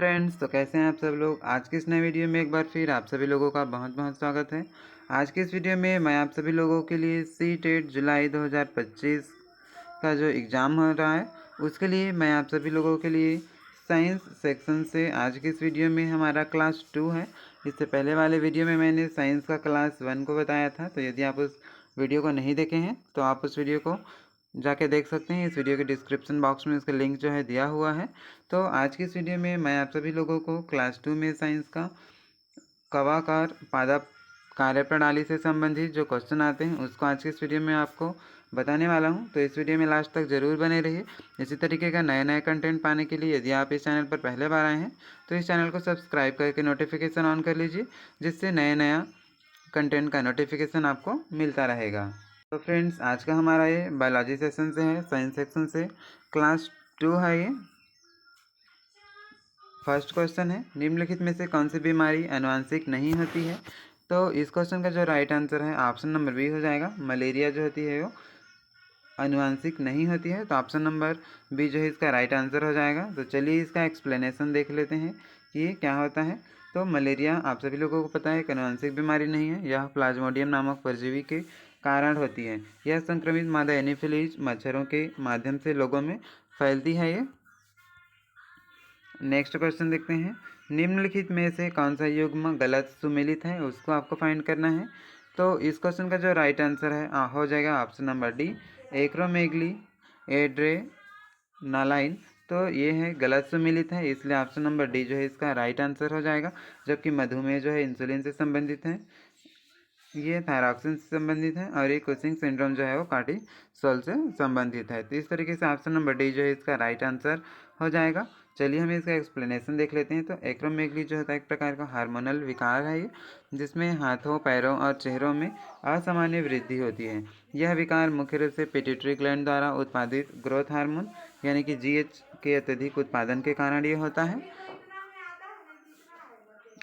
Friends, तो कैसे हैं आप सब लोग। आज की इस नए वीडियो में एक बार फिर आप सभी लोगों का बहुत बहुत स्वागत है। आज की इस वीडियो में मैं आप सभी लोगों के लिए सी-टेट जुलाई 2025 का जो एग्ज़ाम हो रहा है उसके लिए मैं आप सभी लोगों के लिए साइंस सेक्शन से आज की इस वीडियो में हमारा क्लास 2 है। इससे पहले वाले वीडियो में मैंने साइंस का क्लास 1 को बताया था, तो यदि आप उस वीडियो को नहीं देखे हैं तो आप उस वीडियो को जाके देख सकते हैं। इस वीडियो के डिस्क्रिप्शन बॉक्स में उसका लिंक जो है दिया हुआ है। तो आज की इस वीडियो में मैं आप सभी लोगों को क्लास 2 में साइंस का कवाकार पादप कार्यप्रणाली से संबंधित जो क्वेश्चन आते हैं उसको आज की इस वीडियो में आपको बताने वाला हूं। तो इस वीडियो में लास्ट तक ज़रूर बने रहिए। इसी तरीके का नए नए कंटेंट पाने के लिए यदि आप इस चैनल पर पहले बार आए हैं तो इस चैनल को सब्सक्राइब करके नोटिफिकेशन ऑन कर लीजिए, जिससे नया कंटेंट का नोटिफिकेशन आपको मिलता रहेगा। तो फ्रेंड्स, आज का हमारा ये बायोलॉजी सेक्शन से है, साइंस सेक्शन से क्लास 2 है। ये फर्स्ट क्वेश्चन है, निम्नलिखित में से कौन सी बीमारी आनुवंशिक नहीं होती है। तो इस क्वेश्चन का जो राइट आंसर है ऑप्शन नंबर बी हो जाएगा। मलेरिया जो होती है वो आनुवंशिक नहीं होती है, तो ऑप्शन नंबर बी जो है इसका राइट आंसर हो जाएगा। तो चलिए इसका एक्सप्लेनेशन देख लेते हैं कि ये क्या होता है। तो मलेरिया आप सभी लोगों को पता है एक आनुवंशिक बीमारी नहीं है, यह प्लाज्मोडियम नामक परजीवी के कारण होती है। यह संक्रमित मादा एनीफिलीज मच्छरों के माध्यम से लोगों में फैलती है। ये नेक्स्ट क्वेश्चन देखते हैं, निम्नलिखित में से कौन सा युग्म गलत सुमेलित है, उसको आपको फाइंड करना है। तो इस क्वेश्चन का जो राइट आंसर है हो जाएगा option number D, acromegaly adrenaline. तो ये है गलत सुमेलित है, इसलिए ऑप्शन नंबर डी जो है इसका राइट आंसर हो जाएगा। जबकि मधुमेह जो है इंसुलिन से संबंधित है, ये थायरॉक्सिन से संबंधित है, और ये कुशिंग सिंड्रोम जो है वो कार्टिसोल से संबंधित है। तो इस तरीके से ऑप्शन नंबर डी जो है इसका राइट आंसर हो जाएगा। चलिए हम इसका एक्सप्लेनेशन देख लेते हैं। तो एक्रोमेगली जो होता है एक प्रकार का हार्मोनल विकार है, ये जिसमें हाथों, पैरों और चेहरों में असामान्य वृद्धि होती है। यह विकार मुख्य रूप से पिट्यूटरी ग्लैंड द्वारा उत्पादित ग्रोथ हार्मोन यानी कि जीएच के अत्यधिक उत्पादन के कारण ये होता है।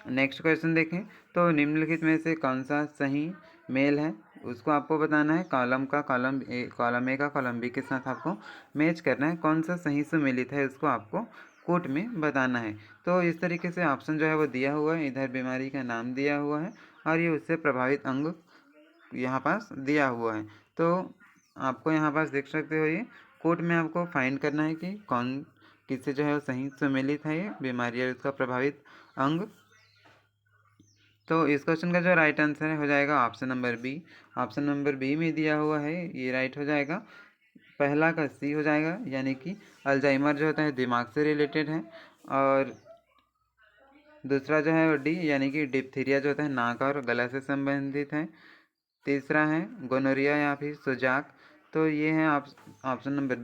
नेक्स्ट क्वेश्चन देखें, तो निम्नलिखित में से कौन सा सही मेल है, उसको आपको बताना है। कॉलम ए का कॉलम बी के साथ आपको मैच करना है। कौन सा सही सुमेलित है उसको आपको कोट में बताना है। तो इस तरीके से ऑप्शन जो है वो दिया हुआ है, इधर बीमारी का नाम दिया हुआ है और ये उससे प्रभावित अंग यहाँ पास दिया हुआ है। तो आपको यहाँ पास देख सकते हो, ये कोट में आपको फाइंड करना है कि कौन किससे जो है वो सही सुमेलित है ये बीमारी और उसका प्रभावित अंग। तो इस क्वेश्चन का जो राइट आंसर हो जाएगा option number B. Option number B में दिया हुआ है, ये राइट हो जाएगा। पहला का सी हो जाएगा, यानी कि अल्जाइमर जो होता है दिमाग से रिलेटेड है, और दूसरा जो है वो डी यानी कि डिप्थीरिया जो होता है नाक और गला से संबंधित है। तीसरा है गोनोरिया या फिर सुजाक। तो ये है ऑप्शन नंबर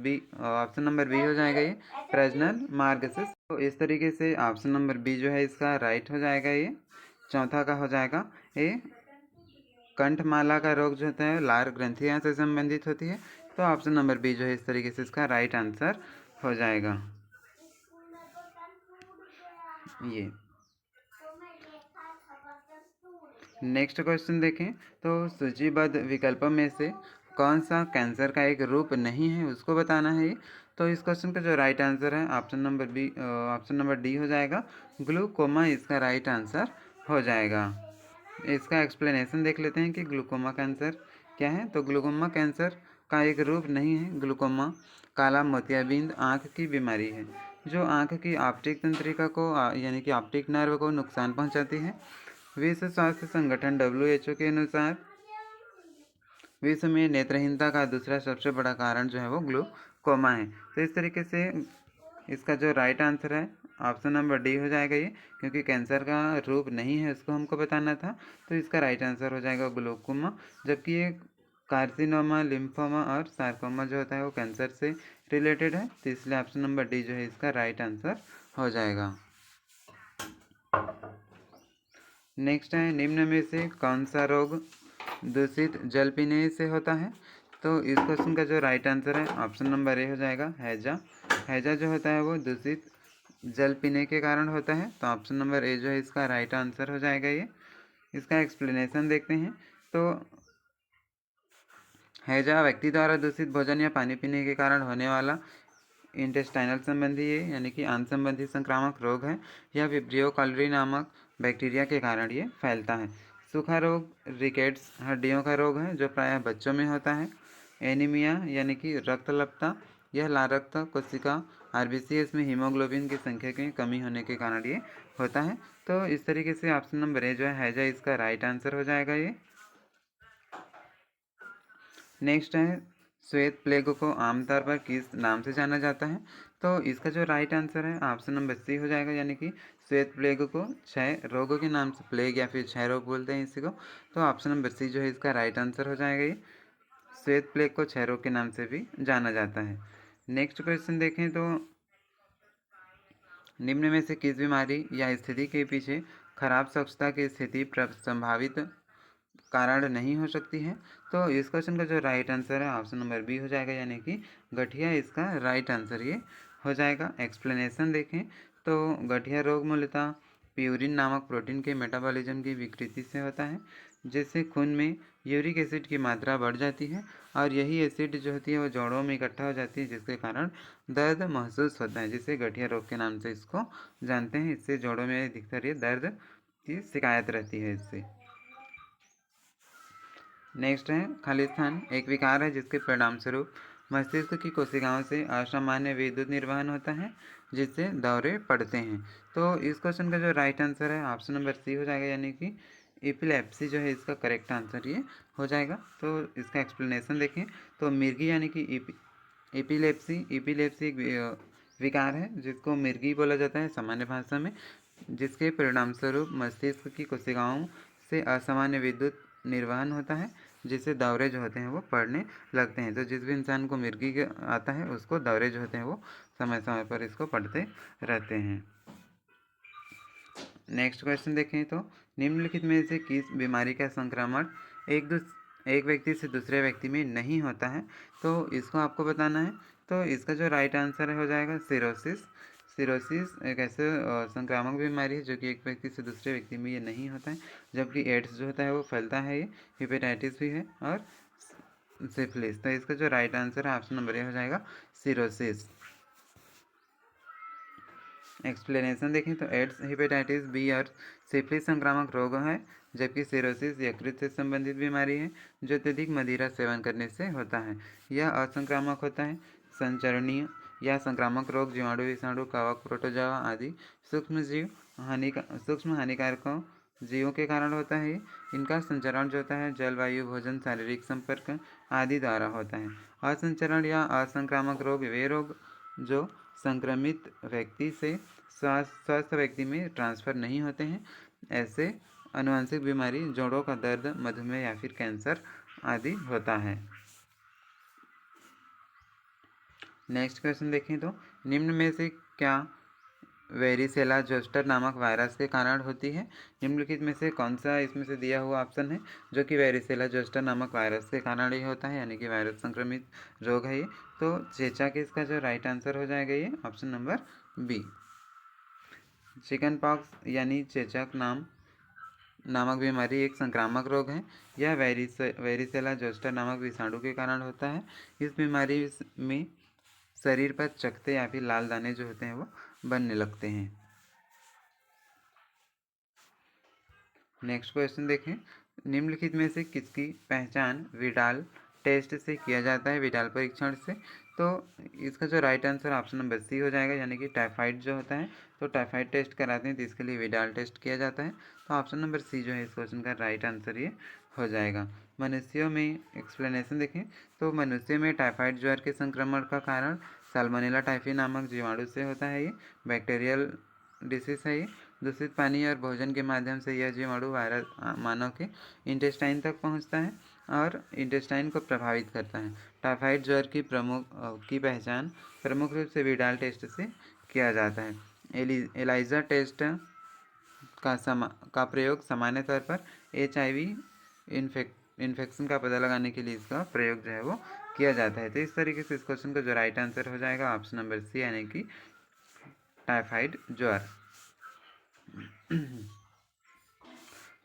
बी हो जाएगा, ये प्रजनन मार्ग से। तो इस तरीके से ऑप्शन नंबर बी जो है इसका राइट हो जाएगा। ये चौथा का हो जाएगा, ये कंठमाला का रोग जो होता है लार ग्रंथियाँ से संबंधित होती है। तो ऑप्शन नंबर बी जो है इस तरीके से इसका राइट आंसर हो जाएगा। ये नेक्स्ट क्वेश्चन देखें, तो सूचीबद्ध विकल्पों में से कौन सा कैंसर का एक रूप नहीं है, उसको बताना है। तो इस क्वेश्चन का जो राइट आंसर है ऑप्शन नंबर डी हो जाएगा। ग्लूकोमा इसका राइट आंसर हो जाएगा। इसका एक्सप्लेनेशन देख लेते हैं कि ग्लूकोमा कैंसर क्या है। तो ग्लूकोमा कैंसर का एक रूप नहीं है। ग्लूकोमा काला मोतियाबिंद आँख की बीमारी है जो आँख की ऑप्टिक तंत्रिका को यानी कि ऑप्टिक नर्व को नुकसान पहुंचाती है। विश्व स्वास्थ्य संगठन WHO के अनुसार विश्व में नेत्रहीनता का दूसरा सबसे बड़ा कारण जो है वो ग्लूकोमा है। तो इस तरीके से इसका जो राइट आंसर है ऑप्शन नंबर डी हो जाएगा, ये क्योंकि कैंसर का रूप नहीं है उसको हमको बताना था। तो इसका राइट आंसर हो जाएगा ग्लूकोमा। जबकि ये कार्सिनोमा, लिम्फोमा और सार्कोमा जो होता है वो कैंसर से रिलेटेड है, तो इसलिए ऑप्शन नंबर डी जो है इसका राइट आंसर हो जाएगा। नेक्स्ट है, निम्न में से कौन सा रोग दूषित जल पीने से होता है। तो इस क्वेश्चन का जो राइट आंसर है ऑप्शन नंबर ए हो जाएगा, हैजा। हैजा जो होता है वो दूषित जल पीने के कारण होता है। तो ऑप्शन नंबर ए जो है इसका राइट आंसर हो जाएगा। ये इसका एक्सप्लेनेशन देखते हैं। तो हैजा व्यक्ति द्वारा दूषित भोजन या पानी पीने के कारण होने वाला इंटेस्टाइनल संबंधी है यानी कि आंत संबंधी संक्रामक रोग है, या विब्रियो कॉलरी नामक बैक्टीरिया के कारण ये फैलता है। सूखा रोग रिकेट्स हड्डियों का रोग है जो प्रायः बच्चों में होता है। एनीमिया यानी कि रक्तलपता, यह लाल रक्त कोशिका RBCs में हीमोग्लोबिन की संख्या की कमी होने के कारण ये होता है। तो इस तरीके से ऑप्शन नंबर ए जो है हैजा इसका राइट आंसर हो जाएगा ये। नेक्स्ट है श्वेत प्लेग को आमतौर पर किस नाम से जाना जाता है? तो इसका जो राइट आंसर है ऑप्शन नंबर सी हो जाएगा, यानी कि श्वेत प्लेग को क्षय रोगों के नाम से प्लेग या फिर क्षय रोग बोलते हैं इसी को। तो ऑप्शन नंबर सी जो है इसका राइट आंसर हो जाएगा ये। श्वेत प्लेग को क्षय रोग के नाम से भी जाना जाता है। नेक्स्ट क्वेश्चन देखें तो निम्न में से किस बीमारी या स्थिति के पीछे खराब स्वच्छता की स्थिति संभावित कारण नहीं हो सकती है? तो इस क्वेश्चन का जो राइट आंसर है ऑप्शन नंबर बी हो जाएगा, यानी कि गठिया इसका राइट आंसर ये हो जाएगा। एक्सप्लेनेशन देखें तो गठिया रोग मूलतः प्यूरिन नामक प्रोटीन के मेटाबॉलिज्म की विकृति से होता है, जिससे खून में यूरिक एसिड की मात्रा बढ़ जाती है और यही एसिड जो होती है वो जोड़ों में इकट्ठा हो जाती है, जिसके कारण दर्द महसूस होता है, जिससे गठिया रोग के नाम से इसको जानते हैं। इससे जोड़ों में दिखता रही दर्द की शिकायत रहती है इससे। नेक्स्ट है खालिस्तान एक विकार है जिसके परिणाम स्वरूप मस्तिष्क की कोशिकाओं से असामान्य विद्युत निर्वहन होता है, जिससे दौरे पड़ते हैं। तो इस क्वेश्चन का जो राइट आंसर है ऑप्शन नंबर सी हो जाएगा, यानी कि एपिलेप्सी जो है इसका करेक्ट आंसर ये हो जाएगा। तो इसका एक्सप्लेनेशन देखें तो मिर्गी यानी कि एपिलेप्सी एक विकार है जिसको मिर्गी बोला जाता है सामान्य भाषा में, जिसके परिणामस्वरूप मस्तिष्क की कोशिकाओं से असामान्य विद्युत निर्वहन होता है, जिससे दौरे जो होते हैं वो पड़ने लगते हैं। तो जिस भी इंसान को मिर्गी आता है उसको दौरे जो होते हैं वो समय समय पर इसको पड़ते रहते हैं। नेक्स्ट क्वेश्चन देखें तो निम्नलिखित में से किस बीमारी का संक्रमण एक व्यक्ति से दूसरे व्यक्ति में नहीं होता है? तो इसको आपको बताना है। तो इसका जो राइट आंसर हो जाएगा सिरोसिस। सिरोसिस एक ऐसे संक्रामक बीमारी है जो कि एक व्यक्ति से दूसरे व्यक्ति में ये नहीं होता है, जबकि एड्स जो होता है वो फैलता है, ये हेपेटाइटिस भी है और सिफिलिस। तो इसका जो राइट आंसर है ऑप्शन नंबर ए हो जाएगा सिरोसिस। एक्सप्लेनेशन देखें तो एड्स हेपेटाइटिस बी और सिफिलिस संक्रामक रोग है, जबकि सिरोसिस यकृत से संबंधित बीमारी है जो अत्यधिक मदिरा सेवन करने से होता है। यह असंक्रामक होता है। संचरणीय या संक्रामक रोग जीवाणु, विषाणु, कवक, प्रोटोजोआ आदि सूक्ष्म हानिकारकों जीवों के कारण होता है। इनका संचरण जो होता है जलवायु, भोजन, शारीरिक संपर्क आदि द्वारा होता है। असंचरण या असंक्रामक रोग वे रोग जो संक्रमित व्यक्ति से स्वस्थ व्यक्ति में ट्रांसफ़र नहीं होते हैं। ऐसे आनुवंशिक बीमारी, जोड़ों का दर्द, मधुमेह या फिर कैंसर आदि होता है। नेक्स्ट क्वेश्चन देखें तो निम्न में से क्या वेरिसेला जोस्टर नामक वायरस के कारण होती है? निम्नलिखित में से कौन सा इसमें से दिया हुआ ऑप्शन है जो कि वेरिसेला जोस्टर नामक वायरस के कारण ही होता है, यानी कि वायरस संक्रमित रोग है ये? तो चेचक इसका जो राइट आंसर हो जाएगा ये option number B. Chickenpox यानी चेचक नामक बीमारी एक संक्रामक रोग है। यह वेरिसेला जोस्टर नामक विषाणु के कारण होता है। इस बीमारी में शरीर पर चकते या फिर लाल दाने जो होते हैं वो बनने लगते हैं। नेक्स्ट क्वेश्चन देखें निम्नलिखित में से किसकी पहचान विडाल टेस्ट से किया जाता है, विडाल परीक्षण से? तो इसका जो right answer option number C हो जाएगा, यानी कि टाइफाइड जो होता है तो टाइफाइड टेस्ट कराते हैं तो इसके लिए विडाल टेस्ट किया जाता है। तो ऑप्शन नंबर सी जो है इस क्वेश्चन का राइट आंसर ये हो जाएगा। मनुष्यों में एक्सप्लेनेशन देखें तो मनुष्य में टाइफाइड ज्वर के संक्रमण का कारण साल्मोनेला टाइफी नामक जीवाणु से होता है। ये बैक्टीरियल डिसीज है। ये दूषित पानी और भोजन के माध्यम से यह जीवाणु वायरस मानव के इंटेस्टाइन तक पहुंचता है और इंटेस्टाइन को प्रभावित करता है। टाइफाइड ज्वर की पहचान प्रमुख रूप से विडाल टेस्ट से किया जाता है। एलाइजा टेस्ट का प्रयोग सामान्य तौर पर HIV इन्फेक्शन का पता लगाने के लिए इसका प्रयोग जो है वो किया जाता है। तो इस तरीके से इस क्वेश्चन का जो राइट आंसर हो जाएगा ऑप्शन नंबर सी, यानी कि टाइफाइड ज्वर।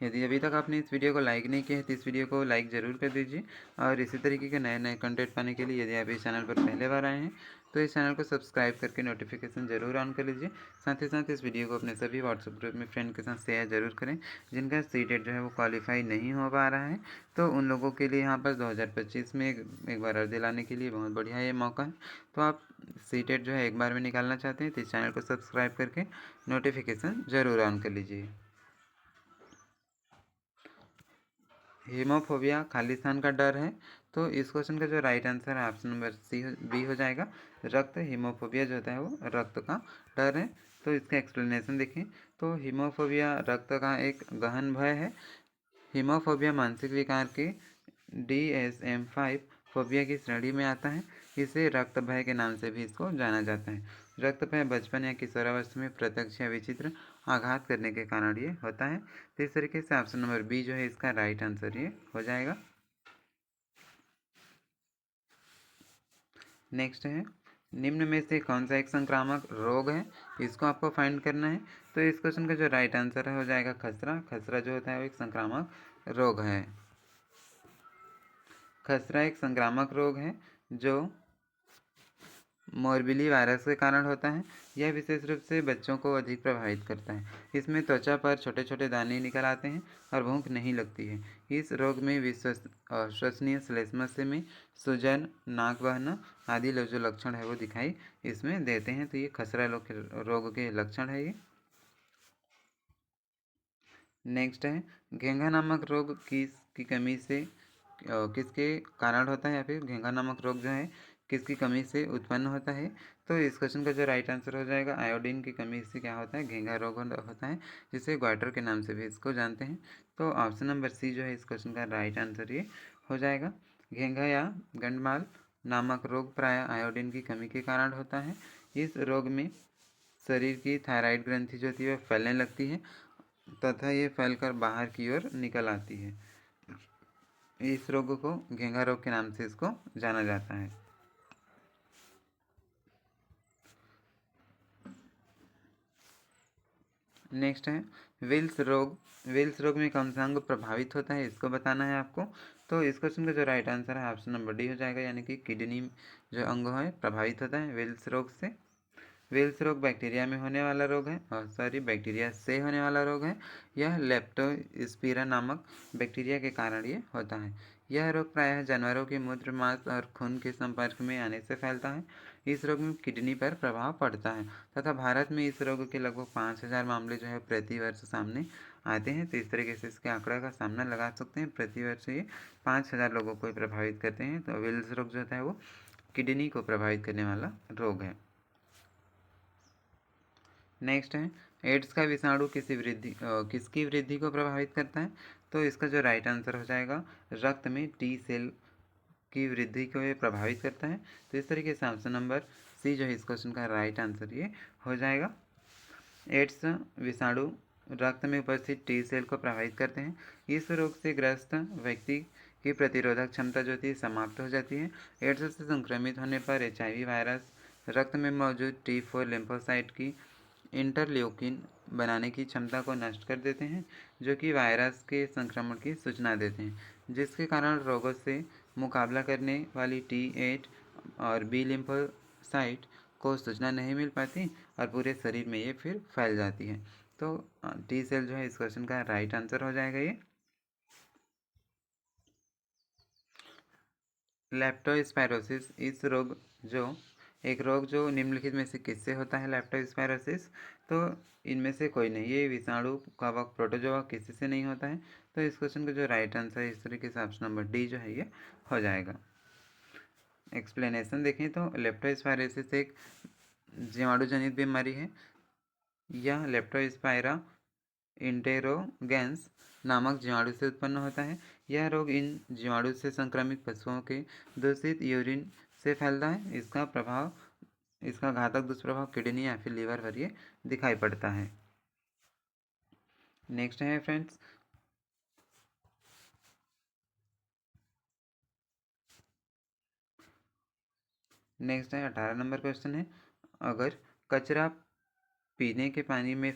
यदि अभी तक आपने इस वीडियो को लाइक नहीं किया है तो इस वीडियो को लाइक ज़रूर कर दीजिए। और इसी तरीके के नए नए कंटेंट पाने के लिए यदि आप इस चैनल पर पहले बार आए हैं तो इस चैनल को सब्सक्राइब करके नोटिफिकेशन ज़रूर ऑन कर लीजिए। साथ ही साथ इस वीडियो को अपने सभी व्हाट्सएप ग्रुप में फ्रेंड के साथ शेयर ज़रूर करें जिनका सीटेट जो है वो क्वालिफाई नहीं हो पा रहा है। तो उन लोगों के लिए यहाँ पर 2025 में एक बार अर्जी लाने के लिए बहुत बढ़िया ये मौका है। तो आप सीटेट जो है एक बार में निकालना चाहते हैं तो इस चैनल को सब्सक्राइब करके नोटिफिकेशन ज़रूर ऑन कर लीजिए। हीमोफोबिया खालिस्तान का डर है। तो इस क्वेश्चन का जो राइट आंसर है ऑप्शन नंबर बी हो जाएगा। रक्त हीमोफोबिया जो होता है वो रक्त का डर है। तो इसका एक्सप्लेनेशन देखें तो हीमोफोबिया रक्त का एक गहन भय है। हीमोफोबिया मानसिक विकार के DSM-5 फोबिया की श्रेणी में आता है। इसे रक्त भय के नाम से भी इसको जाना जाता है। रक्त भय बचपन या किशोरावस्था में प्रत्यक्ष या विचित्र आघात करने के कारण ये होता है। तो इस तरीके से ऑप्शन नंबर बी जो है इसका राइट आंसर ये हो जाएगा। नेक्स्ट है निम्न में से कौन सा एक संक्रामक रोग है, इसको आपको फाइंड करना है। तो इस क्वेश्चन का जो राइट आंसर हो जाएगा खसरा। खसरा जो होता है वो एक संक्रामक रोग है। खसरा एक संक्रामक रोग है जो मोरबिली वायरस के कारण होता है। यह विशेष रूप से बच्चों को अधिक प्रभावित करता है। इसमें त्वचा पर छोटे छोटे दाने निकल आते हैं और भूख नहीं लगती है। इस रोग में अविश्वसनीय श्लेष्मस्य में सूजन, नाक बहना आदि जो लक्षण है वो दिखाई इसमें देते हैं। तो ये खसरा रोग के लक्षण है ये। नेक्स्ट है घेंघा नामक रोग किसकी कमी से किसके कारण होता है या फिर घेंघा नामक रोग जो है किसकी कमी से उत्पन्न होता है। तो इस क्वेश्चन का जो राइट आंसर हो जाएगा आयोडीन की कमी से क्या होता है घेंघा रोग होता है जिसे ग्वाटर के नाम से भी इसको जानते हैं। तो ऑप्शन नंबर सी जो है इस क्वेश्चन का राइट आंसर ये हो जाएगा। घेंघा या गंडमाल नामक रोग प्राय आयोडीन की कमी के कारण होता है। इस रोग में शरीर की थायराइड ग्रंथि जो होती है वह फैलने लगती है तथा ये फैलकर बाहर की ओर निकल आती है। इस रोग को घेंघा रोग के नाम से इसको जाना जाता है। नेक्स्ट है विल्स रोग। विल्स रोग में कौन सा अंग प्रभावित होता है इसको बताना है आपको। तो इस क्वेश्चन का जो राइट आंसर है ऑप्शन नंबर डी हो जाएगा यानी कि किडनी जो अंग है प्रभावित होता है विल्स रोग से। विल्स रोग बैक्टीरिया में होने वाला रोग है और बैक्टीरिया से होने वाला रोग है। यह लेप्टोस्पिरा नामक बैक्टीरिया के कारण ये होता है। यह रोग प्रायः जानवरों के मूत्र, मांस और खून के संपर्क में आने से फैलता है। इस रोग में किडनी पर प्रभाव पड़ता है तथा भारत में इस रोग के लगभग 5000 मामले जो है प्रति वर्ष सामने आते हैं। तो इस तरीके से इसके आंकड़ा का सामना लगा सकते हैं। प्रति वर्ष ये 5000 लोगों को प्रभावित करते हैं। तो विल्स रोग जो होता है वो किडनी को प्रभावित करने वाला रोग है। नेक्स्ट है एड्स का विषाणु किसकी वृद्धि को प्रभावित करता है। तो इसका जो राइट आंसर हो जाएगा रक्त में टी सेल की वृद्धि को ये प्रभावित करता है। तो इस तरीके से ऑप्शन नंबर सी जो है इस क्वेश्चन का राइट आंसर ये हो जाएगा। एड्स विषाणु रक्त में उपस्थित टी सेल को प्रभावित करते हैं। इस रोग से ग्रस्त व्यक्ति की प्रतिरोधक क्षमता जो होती है समाप्त हो जाती है। एड्स से संक्रमित होने पर HIV वायरस रक्त में मौजूद T4 लिम्फोसाइट की इंटरल्यूकिन बनाने की क्षमता को नष्ट कर देते हैं जो कि वायरस के संक्रमण की सूचना देते हैं जिसके कारण रोगों से मुकाबला करने वाली T8 और B लिम्फोसाइट को सूचना नहीं मिल पाती और पूरे शरीर में ये फिर फैल जाती है। तो टी सेल जो है इस क्वेश्चन का राइट आंसर हो जाएगा ये। लेप्टोस्पायरोसिस इस रोग जो निम्नलिखित में से किससे होता है लेप्टोस्पायरोसिस। तो इनमें से कोई नहीं, ये विषाणु कवक प्रोटोजोआ किसी से नहीं होता है। तो इस क्वेश्चन का जो राइट आंसर है इस तरीके से ऑप्शन नंबर डी जो है ये हो जाएगा। एक्सप्लेनेशन देखें तो लेप्टोस्पायरोसिस एक जीवाणु जनित बीमारी है। यह लेप्टोस्पायरा इंटेरोगेंस नामक जीवाणु से उत्पन्न होता है। यह रोग इन जीवाणु से संक्रमित पशुओं के दूषित यूरिन से फैलता है। इसका घातक दुष्प्रभाव किडनी या फिर लीवर पर ये दिखाई पड़ता है। नेक्स्ट है फ्रेंड्स नेक्स्ट है 18 नंबर क्वेश्चन है अगर कचरा पीने के पानी में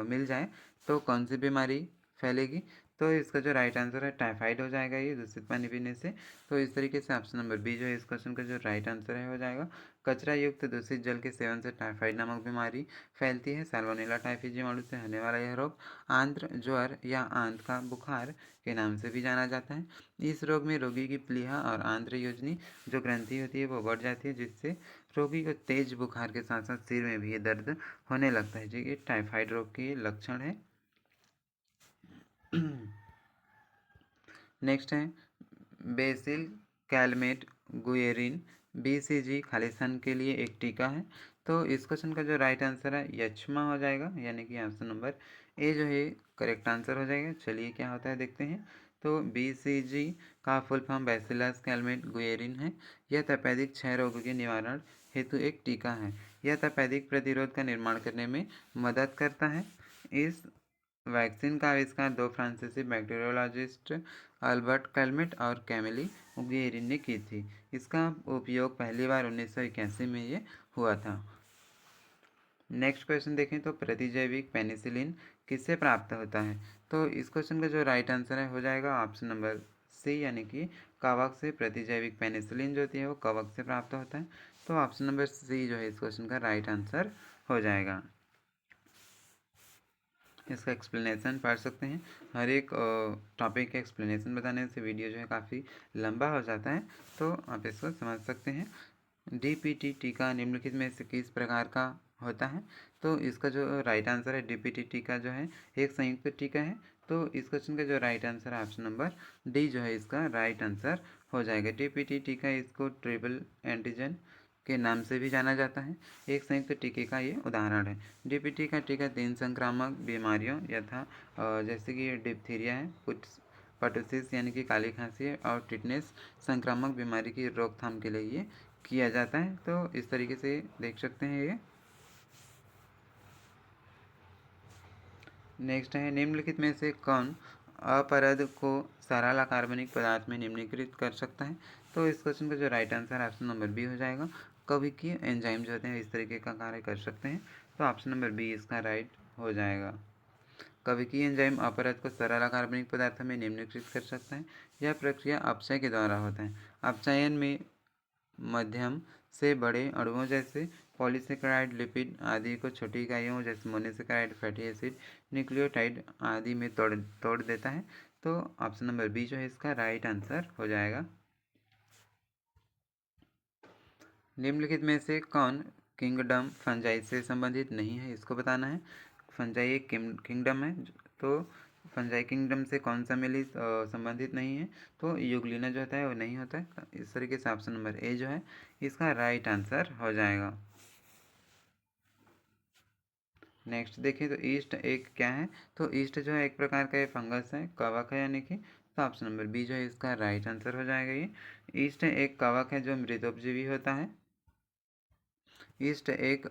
मिल जाए तो कौन सी बीमारी फैलेगी। तो इसका जो राइट आंसर है टाइफाइड हो जाएगा ये दूषित पानी पीने से। तो इस तरीके से ऑप्शन नंबर बी जो है इस क्वेश्चन का जो राइट आंसर है हो जाएगा। कचरा युक्त दूषित जल के सेवन से टाइफाइड नामक बीमारी फैलती है। सैल्मोनेला टाइफीजिमालू से होने वाला यह रोग आंत्र ज्वर या आंत का बुखार के नाम से भी जाना जाता है। इस रोग में रोगी की प्लीहा और आंत्र योजनी जो ग्रंथि होती है वो बढ़ जाती है, जिससे रोगी को तेज बुखार के साथ साथ सिर में भी दर्द होने लगता है, जो कि टाइफाइड रोग के लक्षण है। नेक्स्ट है बेसिल कैलमेट गुएरिन BCG खालिस्तान के लिए एक टीका है। तो इस क्वेश्चन का जो राइट आंसर है यक्ष्मा हो जाएगा, यानी कि ऑप्शन नंबर ए जो है करेक्ट आंसर हो जाएगा। चलिए क्या होता है देखते हैं। तो BCG का full form bacillus Calmette Guerin है। यह तपेदिक क्षय रोगों के निवारण हेतु एक टीका है। यह तपेदिक प्रतिरोध का निर्माण करने में मदद करता है। इस वैक्सीन का आविष्कार दो फ्रांसीसी बैक्टीरियोलॉजिस्ट अल्बर्ट कैलमेट और कैमिली गुएरिन ने की थी। इसका उपयोग पहली बार 1981 में ये हुआ था। नेक्स्ट क्वेश्चन देखें तो प्रतिजैविक पेनिसिलिन किससे प्राप्त होता है। तो इस क्वेश्चन का जो राइट आंसर है हो जाएगा ऑप्शन नंबर सी, यानी कि कवक से। प्रतिजैविक पेनिसिलिन जो होती है वो कवक से प्राप्त होता है। तो ऑप्शन नंबर सी जो है इस क्वेश्चन का राइट आंसर हो जाएगा। इसका एक्सप्लेनेशन पढ़ सकते हैं। हर एक टॉपिक का एक्सप्लेनेशन बताने से वीडियो जो है काफ़ी लंबा हो जाता है, तो आप इसको समझ सकते हैं। DPT टीका निम्नलिखित में से किस प्रकार का होता है। तो इसका जो राइट आंसर है DPT टीका जो है एक संयुक्त टीका है। तो इस क्वेश्चन का जो राइट आंसर है ऑप्शन नंबर डी जो है इसका राइट आंसर हो जाएगा। DPT टीका इसको ट्रिपल एंटीजन के नाम से भी जाना जाता है। एक संयुक्त टीके का ये उदाहरण है। DPT का टीका 3 संक्रामक बीमारियों यथा जैसे कि डिप्थीरिया है, पर्टुसिस यानी कि काली खांसी है, और टिटनेस संक्रामक बीमारी की रोकथाम के लिए ये किया जाता है। तो इस तरीके से देख सकते हैं ये। नेक्स्ट है निम्नलिखित में से कौन अपरद को सरल कार्बनिक पदार्थ में निम्नीकृत कर सकता है। तो इस क्वेश्चन का जो राइट आंसर है ऑप्शन नंबर बी हो जाएगा। कविकीय एंजाइम जो होते हैं इस तरीके का कार्य कर सकते हैं। तो ऑप्शन नंबर बी इसका राइट हो जाएगा। कविकीय एंजाइम अपरद को सरल कार्बनिक पदार्थ में निम्नीकृत कर सकता है। यह प्रक्रिया अपचय के द्वारा होता है। अपचयन में मध्यम से बड़े अणुओं जैसे पॉलीसेकेराइड, लिपिड आदि को छोटी इकाइयों जैसे मोनोसेकेराइड, फैटी एसिड, न्यूक्लियोटाइड आदि में तोड़ देता है। तो ऑप्शन नंबर बी जो है इसका राइट आंसर हो जाएगा। निम्नलिखित में से कौन किंगडम फंजाई से संबंधित नहीं है, इसको बताना है। फंजाई एक किंगडम है, तो फंजाई किंगडम से कौन सा मिली संबंधित नहीं है। तो यूग्लिना जो होता है वो नहीं होता है। इस तरीके से ऑप्शन नंबर ए जो है इसका राइट आंसर हो जाएगा। नेक्स्ट देखें तो ईस्ट एक क्या है। तो ईस्ट जो है एक प्रकार का ये फंगस है, कवक है यानी कि। तो ऑप्शन नंबर बी जो है इसका राइट आंसर हो जाएगा। ये ईस्ट एक कवक है जो मृतोपजीवी होता है। ईस्ट एक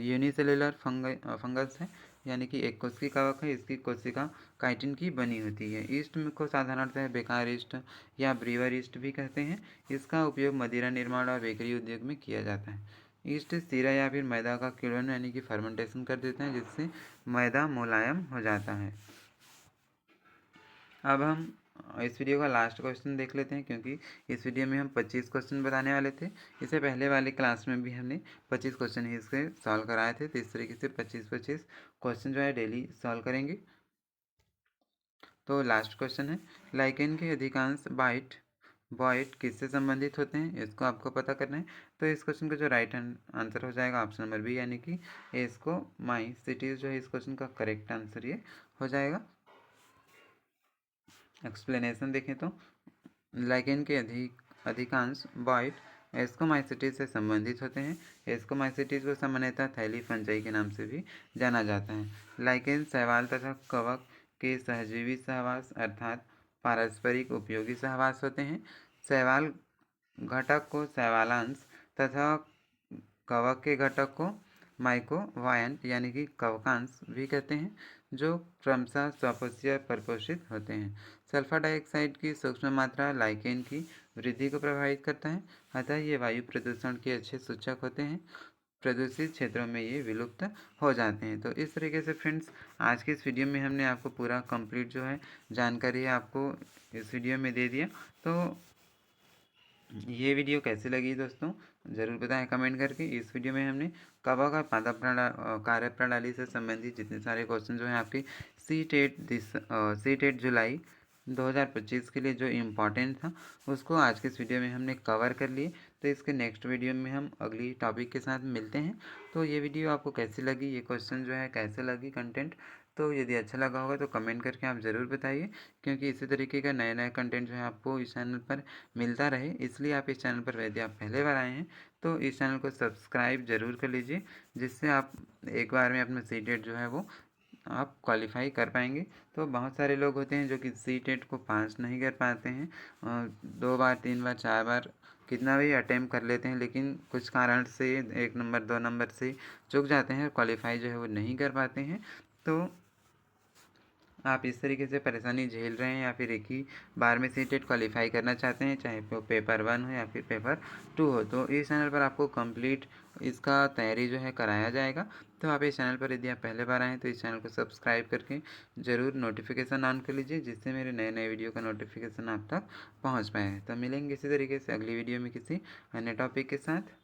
यूनिसेलुलर फंगस है, यानी कि एक कोशिकी कवक है। इसकी कोशिका काइटिन की बनी होती है। ईस्ट को साधारणतः बेकार ईस्ट या ब्रीवर ईस्ट भी कहते हैं। इसका उपयोग मदिरा निर्माण और बेकरी उद्योग में किया जाता है। ईस्ट सीरा या फिर मैदा का किण्वन यानी कि फर्मेंटेशन कर देते हैं, जिससे मैदा मुलायम हो जाता है। अब हम इस वीडियो का लास्ट क्वेश्चन देख लेते हैं, क्योंकि इस वीडियो में हम 25 क्वेश्चन बताने वाले थे। इससे पहले वाले क्लास में भी हमने 25 क्वेश्चन ही इसके सॉल्व कराए थे। तो इस तरीके से 25-25 क्वेश्चन जो है डेली सॉल्व करेंगे। तो लास्ट क्वेश्चन है लाइकेन के अधिकांश बॉइट किससे संबंधित होते हैं, इसको आपको पता करना है। तो इस क्वेश्चन का जो राइट आंसर हो जाएगा ऑप्शन नंबर बी, यानी कि इसको माई सिटीज जो है इस क्वेश्चन का करेक्ट आंसर ये हो जाएगा। एक्सप्लेनेशन देखें तो लाइकेन के अधिकांश बॉइट एस्कोमाइसिटीज से संबंधित होते हैं। एस्कोमाइसिटीज को सामान्यतः थैली फंजाई के नाम से भी जाना जाता है। लाइकेन शैवाल तथा कवक के सहजीवी सहवास अर्थात पारस्परिक उपयोगी सहवास होते हैं। शैवाल घटक को शैवालांश तथा कवक के घटक को माइकोवायंट यानी कि कवकांश भी कहते हैं, जो क्रमशः स्वपोषीय परपोषित होते हैं। सल्फर डाइऑक्साइड की सूक्ष्म मात्रा लाइकेन की वृद्धि को प्रभावित करता है, अतः ये वायु प्रदूषण के अच्छे सूचक होते हैं। प्रदूषित क्षेत्रों में ये विलुप्त हो जाते हैं। तो इस तरीके से फ्रेंड्स आज की इस वीडियो में हमने आपको पूरा कंप्लीट जो है जानकारी आपको इस वीडियो में दे दिया। तो ये वीडियो कैसी लगी दोस्तों ज़रूर बताएं कमेंट करके। इस वीडियो में हमने कवा का पादप कार्य प्रणाली से संबंधित जितने सारे क्वेश्चन जो हैं आपके सी टेट जुलाई 2025 के लिए जो इम्पोर्टेंट था उसको आज के इस वीडियो में हमने कवर कर लिए। तो इसके नेक्स्ट वीडियो में हम अगली टॉपिक के साथ मिलते हैं। तो ये वीडियो आपको कैसी लगी, ये क्वेश्चन जो है कैसे लगी कंटेंट, तो यदि अच्छा लगा होगा तो कमेंट करके आप ज़रूर बताइए, क्योंकि इसी तरीके का नया नया कंटेंट जो है आपको इस चैनल पर मिलता रहे, इसलिए आप इस चैनल पर यदि आप पहले बार आए हैं तो इस चैनल को सब्सक्राइब ज़रूर कर लीजिए, जिससे आप एक बार में अपना सी टेट जो है वो आप क्वालिफाई कर पाएंगे। तो बहुत सारे लोग होते हैं जो कि सी टेट को पास नहीं कर पाते हैं, 2 बार 3 बार 4 बार कितना भी अटैम्प्ट कर लेते हैं, लेकिन कुछ कारण से 1 नंबर 2 नंबर से चूक जाते हैं, क्वालिफाई जो है वो नहीं कर पाते हैं। तो आप इस तरीके से परेशानी झेल रहे हैं या फिर एक ही बार में सी टेट क्वालिफाई करना चाहते हैं, चाहे वो पेपर 1 हो या फिर पेपर 2 हो, तो इस चैनल पर आपको कंप्लीट इसका तैयारी जो है कराया जाएगा। तो आप इस चैनल पर यदि आप पहले बार आएँ तो इस चैनल को सब्सक्राइब करके ज़रूर नोटिफिकेशन ऑन कर लीजिए, जिससे मेरे नए नए वीडियो का नोटिफिकेशन आप तक पहुँच पाए। तो मिलेंगे इसी तरीके से अगली वीडियो में किसी अन्य टॉपिक के साथ।